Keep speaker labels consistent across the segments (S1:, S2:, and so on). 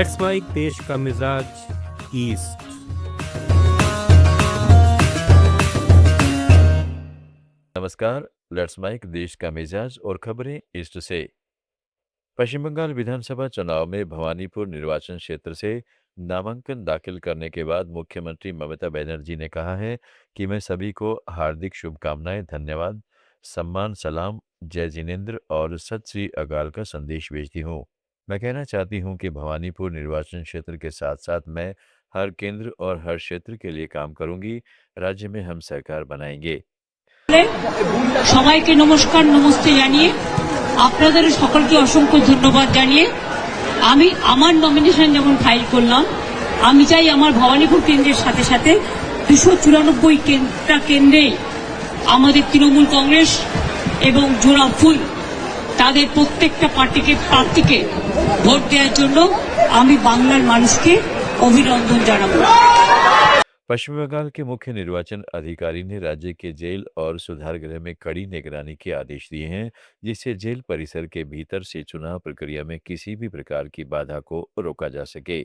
S1: Let's mic देश का मिजाज ईस्ट।
S2: नमस्कार। लेट्स माइक देश का मिजाज और खबरें ईस्ट से। पश्चिम बंगाल विधानसभा चुनाव में भवानीपुर निर्वाचन क्षेत्र से नामांकन दाखिल करने के बाद मुख्यमंत्री ममता बनर्जी ने कहा है कि मैं सभी को हार्दिक शुभकामनाएं, धन्यवाद, सम्मान, सलाम, जय जिनेंद्र और सत श्री अकाल का संदेश भेजती हूँ। मैं कहना चाहती हूँ कि भवानीपुर निर्वाचन क्षेत्र के साथ साथ मैं हर केंद्र और हर क्षेत्र के लिए काम करूंगी। राज्य में हम सरकार बनाएंगे।
S3: সবাইকে নমস্কার নমস্তে জানিয়ে আপনাদের সকলকে অসংখ্য ধন্যবাদ জানিয়ে আমি আমার নমিনেশন যেমন ফাইল করলাম, আমি চাই আমার ভবানীপুর কেন্দ্রের সাথে সাথে 294টা কেন্দ্রে আমাদের তৃণমূল কংগ্রেস এবং জোড়া ফুল তাদের প্রত্যেকটা প্রার্থীকে ভোট দেওয়ার জন্য আমি বাংলার মানুষকে অভিনন্দন জানাবো।
S2: पश्चिम बंगाल के मुख्य निर्वाचन अधिकारी ने राज्य के जेल और सुधार गृह में कड़ी निगरानी के आदेश दिए हैं, जिससे जेल परिसर के भीतर से चुनाव प्रक्रिया में किसी भी प्रकार की बाधा को रोका जा सके।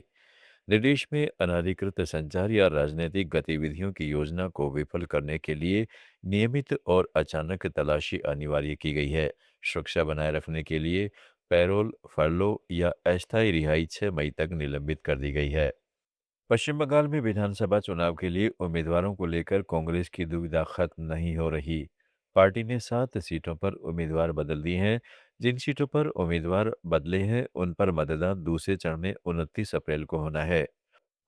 S2: निर्देश में अनाधिकृत संचार या राजनीतिक गतिविधियों की योजना को विफल करने के लिए नियमित और अचानक तलाशी अनिवार्य की गई है। सुरक्षा बनाए रखने के लिए पैरोल, फरलो या अस्थायी रिहाई 6 मई तक निलंबित कर दी गई है। पश्चिम बंगाल में विधानसभा चुनाव के लिए उम्मीदवारों को लेकर कांग्रेस की दुविधा खत्म नहीं हो रही। पार्टी ने 7 सीटों पर उम्मीदवार बदल दिए हैं। जिन सीटों पर उम्मीदवार बदले हैं उन पर मतदान दूसरे चरण में 29 अप्रैल को होना है।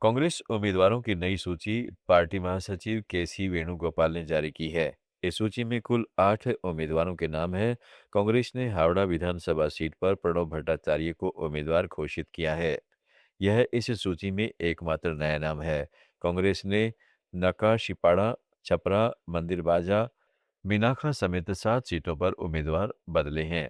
S2: कांग्रेस उम्मीदवारों की नई सूची पार्टी महासचिव के वेणुगोपाल ने जारी की है। इस सूची में कुल 8 उम्मीदवारों के नाम हैं। कांग्रेस ने हावड़ा विधानसभा सीट पर प्रणब भट्टाचार्य को उम्मीदवार घोषित किया है। यह इस सूची में एकमात्र नया नाम है। कांग्रेस ने नकाशीपाड़ा, छपरा, मंदिरबाजा, मीनाखा समेत 7 सीटों पर उम्मीदवार बदले हैं।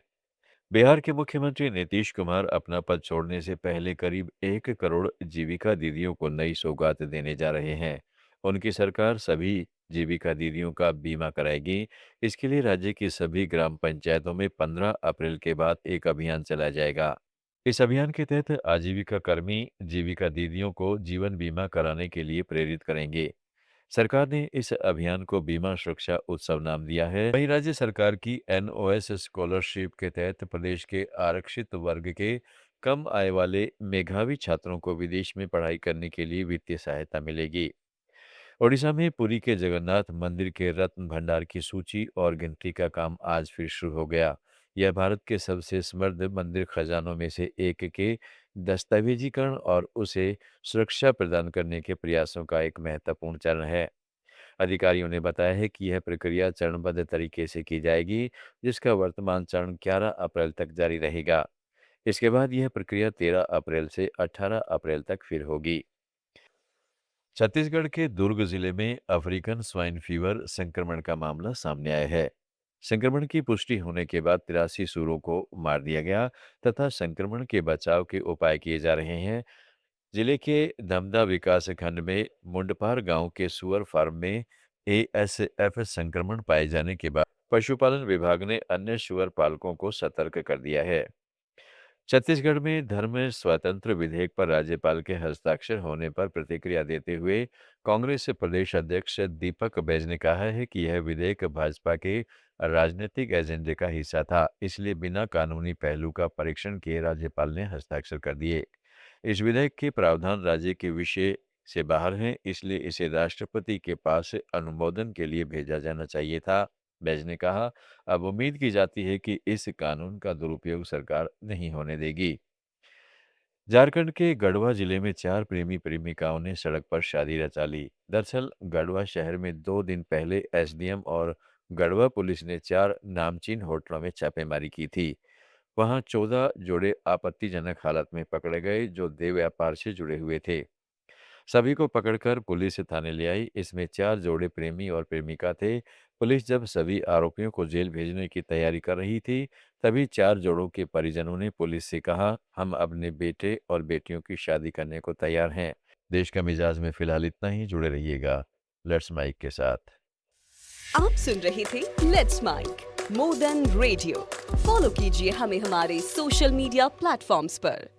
S2: बिहार के मुख्यमंत्री नीतीश कुमार अपना पद छोड़ने से पहले करीब 1 करोड़ जीविका दीदियों को नई सौगात देने जा रहे हैं। उनकी सरकार सभी जीविका दीदियों का बीमा कराएगी। इसके लिए राज्य की सभी ग्राम पंचायतों में 15 अप्रैल के बाद एक अभियान चलाया जाएगा। इस अभियान के तहत आजीविका कर्मी जीविका दीदियों को जीवन बीमा कराने के लिए प्रेरित करेंगे। सरकार ने इस अभियान को बीमा सुरक्षा उत्सव नाम दिया है। वहीं राज्य सरकार की एनओएस स्कॉलरशिप के तहत प्रदेश के आरक्षित वर्ग के कम आय वाले मेधावी छात्रों को विदेश में पढ़ाई करने के लिए वित्तीय सहायता मिलेगी। ओडिशा में पुरी के जगन्नाथ मंदिर के रत्न भंडार की सूची और गिनती का काम आज फिर शुरू हो गया। यह भारत के सबसे समृद्ध मंदिर खजानों में से एक के दस्तावेजीकरण और उसे सुरक्षा प्रदान करने के प्रयासों का एक महत्वपूर्ण चरण है। अधिकारियों ने बताया है कि यह प्रक्रिया चरणबद्ध तरीके से की जाएगी, जिसका वर्तमान चरण 11 अप्रैल तक जारी रहेगा। इसके बाद यह प्रक्रिया 13 अप्रैल से 18 अप्रैल तक फिर होगी। छत्तीसगढ़ के दुर्ग जिले में अफ्रीकन स्वाइन फीवर संक्रमण का मामला सामने आया है। संक्रमण की पुष्टि होने के बाद 83 सूरों को मार दिया गया तथा संक्रमण के बचाव के उपाय किए जा रहे हैं। जिले के धमधा विकास खंड में मुंडपार गांव के सुअर फार्म में एएसएफ संक्रमण पाए जाने के बाद पशुपालन विभाग ने अन्य सुअर पालकों को सतर्क कर दिया है। छत्तीसगढ़ में धर्म स्वतंत्र विधेयक पर राज्यपाल के हस्ताक्षर होने पर प्रतिक्रिया देते हुए कांग्रेस प्रदेश अध्यक्ष दीपक बैज ने कहा है कि यह विधेयक भाजपा के राजनीतिक एजेंडे का हिस्सा था, इसलिए बिना कानूनी पहलू का परीक्षण किए राज्यपाल ने हस्ताक्षर कर दिए। इस विधेयक के प्रावधान राज्य के विषय से बाहर हैं, इसलिए इसे राष्ट्रपति के पास अनुमोदन के लिए भेजा जाना चाहिए था। बैज ने कहा, अब उम्मीद की जाती है कि इस कानून का दुरुपयोग सरकार नहीं होने देगी। झारखंड के गढ़वा जिले में 4 प्रेमी प्रेमिकाओं ने सड़क पर शादी रचा ली। दरअसल गढ़वा शहर में 2 दिन पहले एसडीएम और गढ़वा पुलिस ने 4 नामचीन होटलों में छापेमारी की थी। वहां 14 जोड़े आपत्तिजनक हालत में पकड़े गए जो देह व्यापार से जुड़े हुए थे। सभी को पकड़कर पुलिस थाने ले आई। इसमें 4 जोड़े प्रेमी और प्रेमिका थे। पुलिस जब सभी आरोपियों को जेल भेजने की तैयारी कर रही थी, तभी 4 जोड़ों के परिजनों ने पुलिस से कहा, हम अपने बेटे और बेटियों की शादी करने को तैयार हैं। देश का मिजाज में फिलहाल इतना ही। जुड़े रहिएगा लेट्स माइक के साथ।
S4: आप सुन रहे थे let's mike more than radio. Follow कीजिए हमें हमारे सोशल मीडिया प्लेटफॉर्म्स पर।